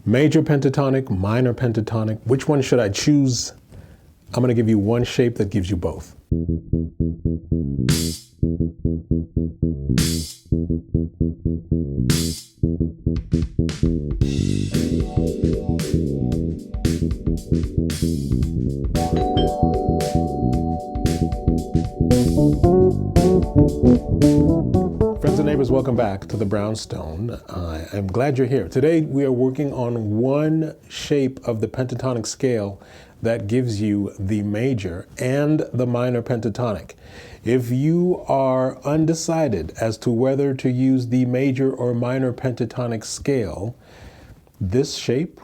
Major pentatonic, minor pentatonic. Which one should I choose? I'm going to give you one shape that gives you both. Friends and neighbors, welcome back to the Brownstone. I'm glad you're here. Today we are working on one shape of the pentatonic scale that gives you the major and the minor pentatonic. If you are undecided as to whether to use the major or minor pentatonic scale, this shape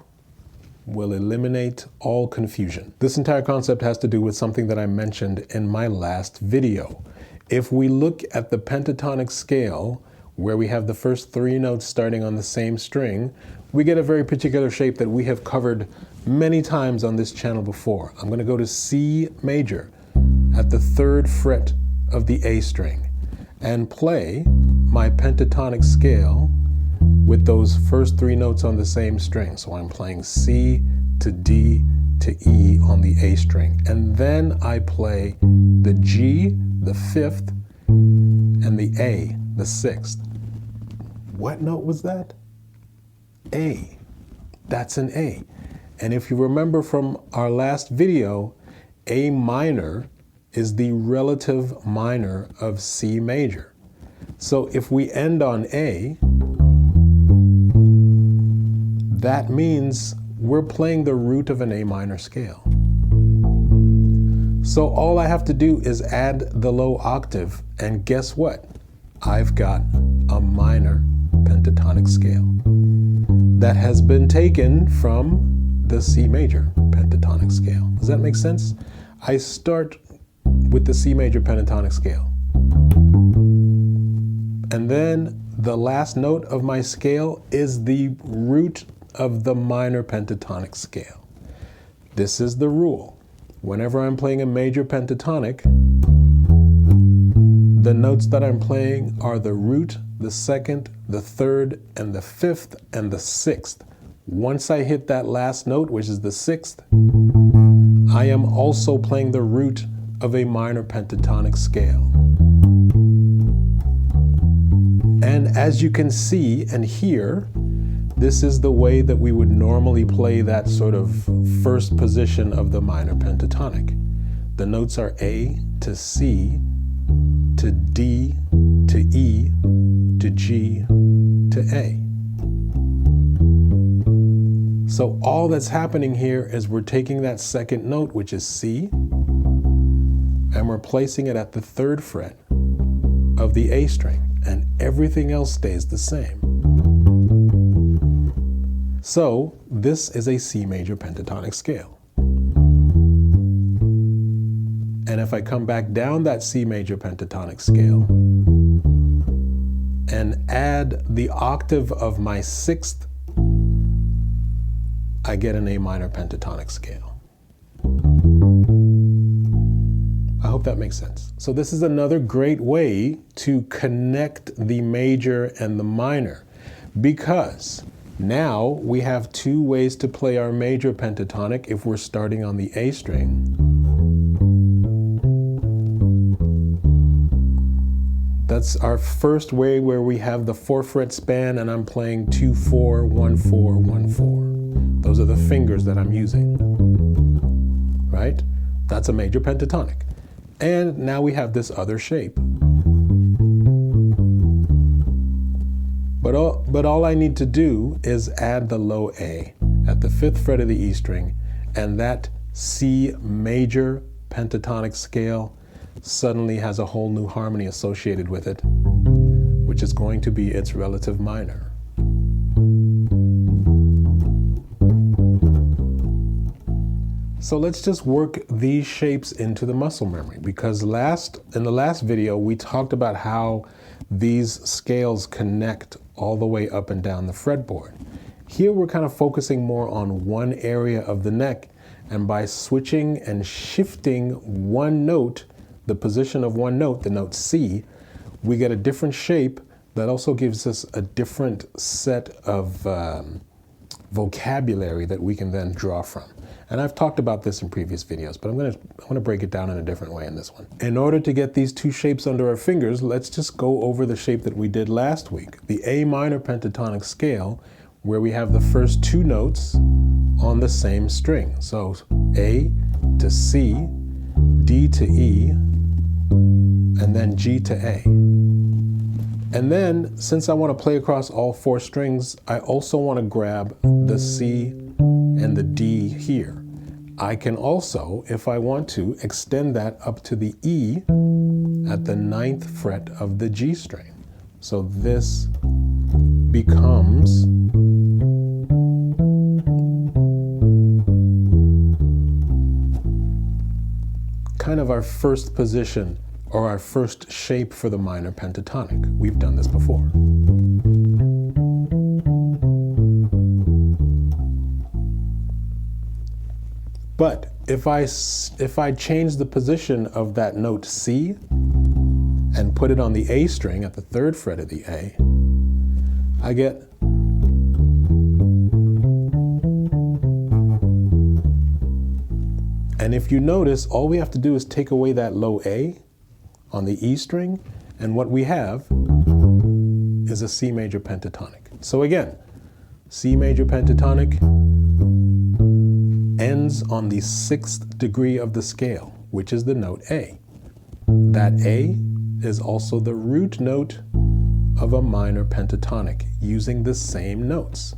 will eliminate all confusion. This entire concept has to do with something that I mentioned in my last video. If we look at the pentatonic scale, where we have the first three notes starting on the same string, we get a very particular shape that we have covered many times on this channel before. I'm going to go to C major at the 3rd fret of the A string and play my pentatonic scale with those first three notes on the same string. So I'm playing C to D to E on the A string. And then I play the G, the 5th, and the A, the 6th. What note was that? A. That's an A. And if you remember from our last video, A minor is the relative minor of C major. So if we end on A, that means we're playing the root of an A minor scale. So all I have to do is add the low octave, and guess what? I've got a minor pentatonic scale that has been taken from the C major pentatonic scale. Does that make sense? I start with the C major pentatonic scale. And then the last note of my scale is the root of the minor pentatonic scale. This is the rule. Whenever I'm playing a major pentatonic, the notes that I'm playing are the root, the 2nd, the 3rd, and the 5th, and the 6th. Once I hit that last note, which is the 6th, I am also playing the root of a minor pentatonic scale. And as you can see and hear, this is the way that we would normally play that sort of first position of the minor pentatonic. The notes are A to C to D to E to G to A. So all that's happening here is we're taking that 2nd note, which is C, and we're placing it at the 3rd fret of the A string, and everything else stays the same. So this is a C major pentatonic scale. And if I come back down that C major pentatonic scale and add the octave of my 6th, I get an A minor pentatonic scale. I hope that makes sense. So this is another great way to connect the major and the minor, because now we have two ways to play our major pentatonic if we're starting on the A string. That's our first way, where we have the 4-fret span and I'm playing 2, 4, 1, 4, 1, 4. Those are the fingers that I'm using, right? That's a major pentatonic. And now we have this other shape. But all I need to do is add the low A at the 5th fret of the E string, and that C major pentatonic scale suddenly has a whole new harmony associated with it, which is going to be its relative minor. So let's just work these shapes into the muscle memory, because in the last video we talked about how these scales connect all the way up and down the fretboard. Here we're kind of focusing more on one area of the neck, and by switching and shifting one note, the position of one note, the note C, we get a different shape that also gives us a different set of vocabulary that we can then draw from. And I've talked about this in previous videos, but I'm gonna break it down in a different way in this one. In order to get these two shapes under our fingers, let's just go over the shape that we did last week, the A minor pentatonic scale, where we have the first two notes on the same string. So A to C, D to E, and then G to A. And then, since I want to play across all four strings, I also want to grab the C and the D here. I can also, if I want to, extend that up to the E at the 9th fret of the G string. So this becomes kind of our first position or our first shape for the minor pentatonic. We've done this before. But if I change the position of that note C and put it on the A string at the 3rd fret of the A, I get and if you notice, all we have to do is take away that low A on the E string, and what we have is a C major pentatonic. So again, C major pentatonic ends on the 6th degree of the scale, which is the note A. That A is also the root note of a minor pentatonic using the same notes.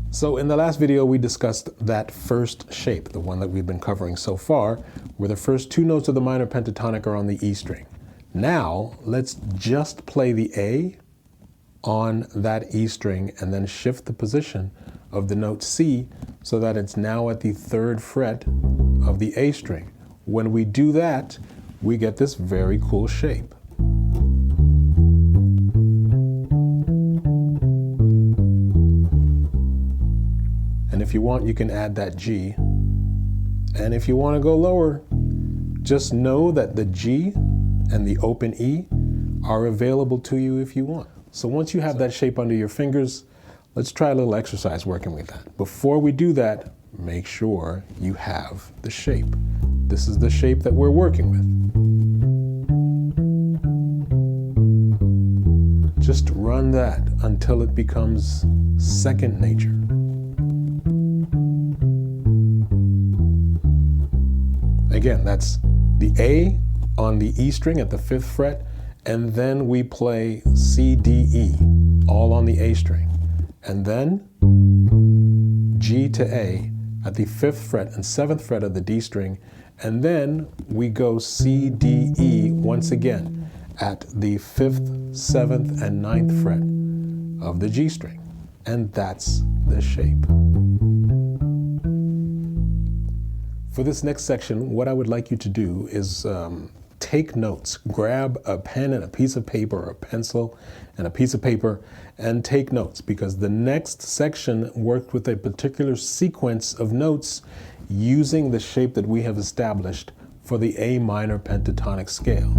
So in the last video, we discussed that first shape, the one that we've been covering so far, where the first two notes of the minor pentatonic are on the E string. Now, let's just play the A on that E string and then shift the position of the note C so that it's now at the 3rd fret of the A string. When we do that, we get this very cool shape. And if you want, you can add that G. And if you want to go lower, just know that the G and the open E are available to you if you want. So once you have that shape under your fingers, let's try a little exercise working with that. Before we do that, make sure you have the shape. This is the shape that we're working with. Just run that until it becomes second nature. Again, that's the A on the E string at the 5th fret, and then we play C, D, E, all on the A string. And then G to A at the 5th fret and 7th fret of the D string, and then we go C, D, E once again at the 5th, 7th, and 9th fret of the G string. And that's the shape. For this next section, what I would like you to do is take notes. Grab a pen and a piece of paper, or a pencil and a piece of paper, and take notes, because the next section worked with a particular sequence of notes using the shape that we have established for the A minor pentatonic scale.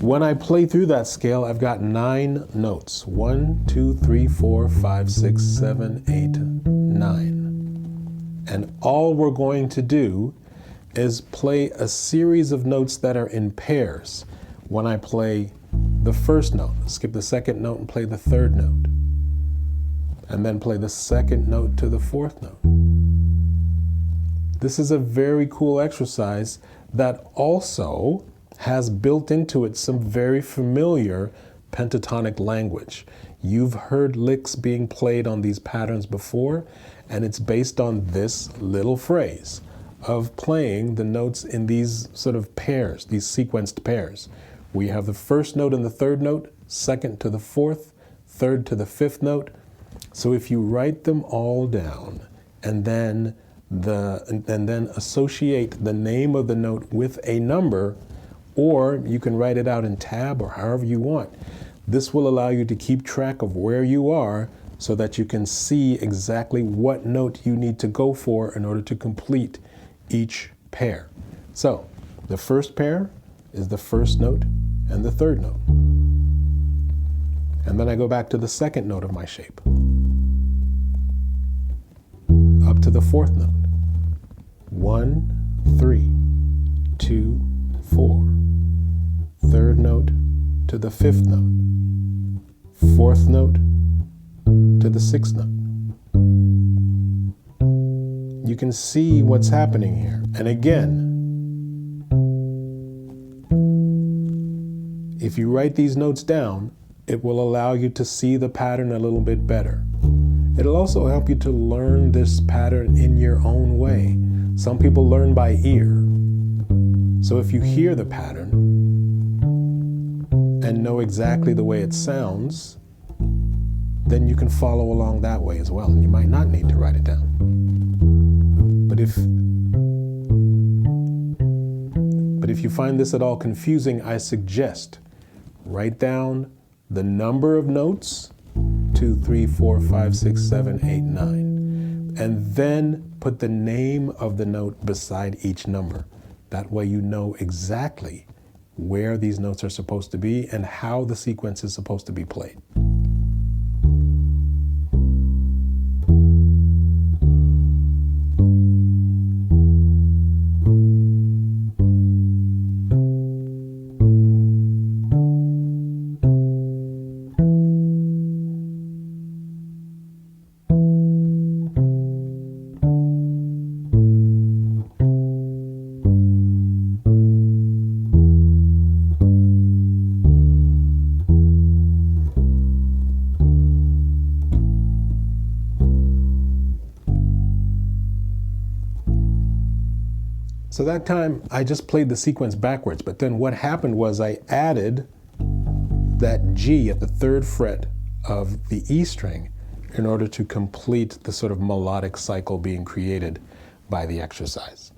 When I play through that scale, I've got 9 notes. 1, 2, 3, 4, 5, 6, 7, 8, 9. And all we're going to do is play a series of notes that are in pairs. When I play the first note, skip the 2nd note and play the 3rd note. And then play the 2nd note to the 4th note. This is a very cool exercise that also has built into it some very familiar pentatonic language. You've heard licks being played on these patterns before, and it's based on this little phrase of playing the notes in these sort of pairs, these sequenced pairs. We have the 1st note and the 3rd note, 2nd to the 4th, 3rd to the 5th note. So if you write them all down and then associate the name of the note with a number, or you can write it out in tab or however you want, this will allow you to keep track of where you are so that you can see exactly what note you need to go for in order to complete each pair. So The first pair is the first note and the third note. And then I go back to the second note of my shape, up to the fourth note. 1, 3, 2, 4. Third note to the fifth note. Fourth note to the sixth note. You can see what's happening here. And again, if you write these notes down, it will allow you to see the pattern a little bit better. It'll also help you to learn this pattern in your own way. Some people learn by ear. So if you hear the pattern and know exactly the way it sounds, then you can follow along that way as well. And you might not need to write it down. But if you find this at all confusing, I suggest write down the number of notes, 2, 3, 4, 5, 6, 7, 8, 9, and then put the name of the note beside each number. That way you know exactly where these notes are supposed to be and how the sequence is supposed to be played. So that time I just played the sequence backwards, but then what happened was I added that G at the third fret of the E string in order to complete the sort of melodic cycle being created by the exercise.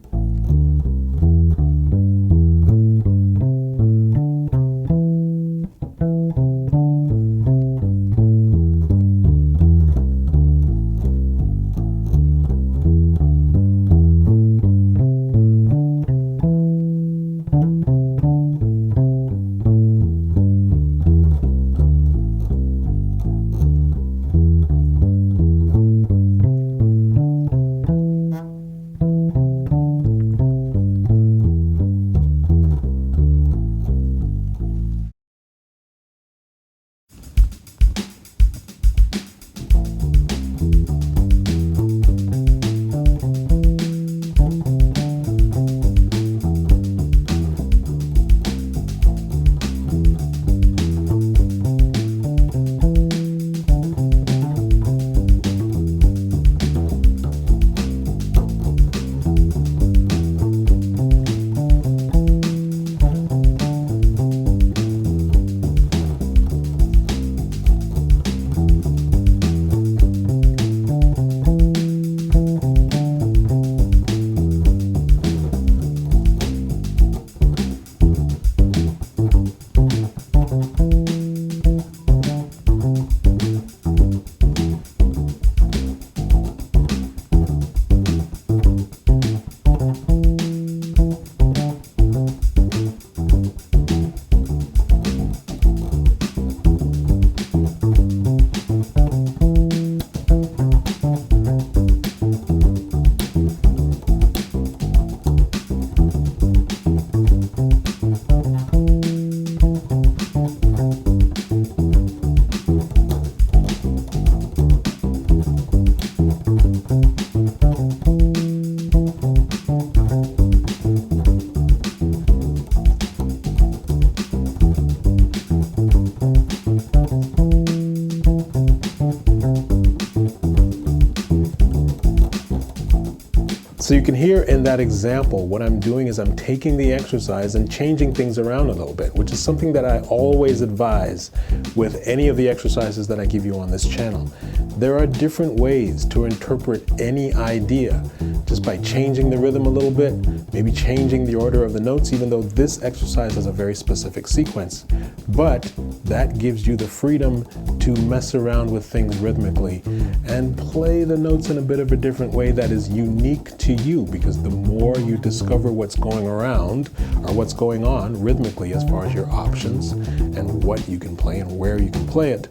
So you can hear in that example, what I'm doing is I'm taking the exercise and changing things around a little bit, which is something that I always advise with any of the exercises that I give you on this channel. There are different ways to interpret any idea just by changing the rhythm a little bit, maybe changing the order of the notes, even though this exercise has a very specific sequence. But that gives you the freedom to mess around with things rhythmically and play the notes in a bit of a different way that is unique to to you, because the more you discover what's going around or what's going on rhythmically as far as your options and what you can play and where you can play it,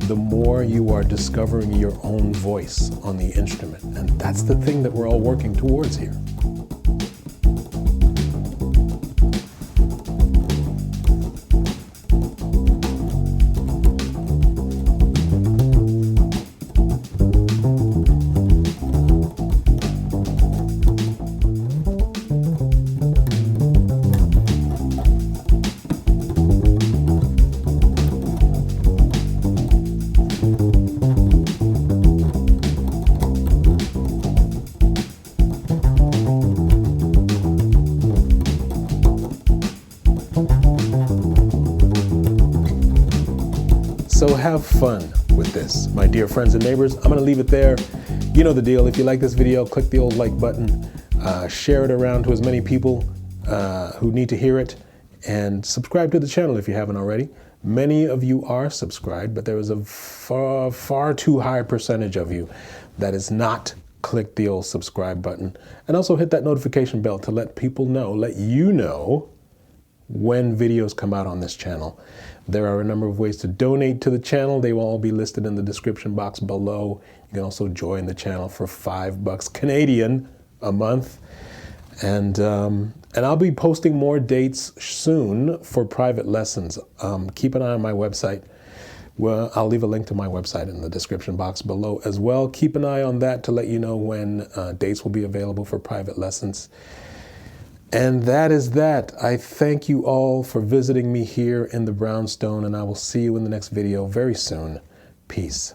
the more you are discovering your own voice on the instrument. And that's the thing that we're all working towards here. So have fun with this, my dear friends and neighbors. I'm going to leave it there. You know the deal. If you like this video, click the old like button, share it around to as many people who need to hear it, and subscribe to the channel if you haven't already. Many of you are subscribed, but there is a far too high percentage of you that is not click the old subscribe button. And also hit that notification bell to let people know, let you know when videos come out on this channel. There are a number of ways to donate to the channel. They will all be listed in the description box below. You can also join the channel for $5 Canadian a month. And I'll be posting more dates soon for private lessons. Keep an eye on my website. Well, I'll leave a link to my website in the description box below as well. Keep an eye on that to let you know when dates will be available for private lessons. And that is that. I thank you all for visiting me here in the Brownstone, and I will see you in the next video very soon. Peace.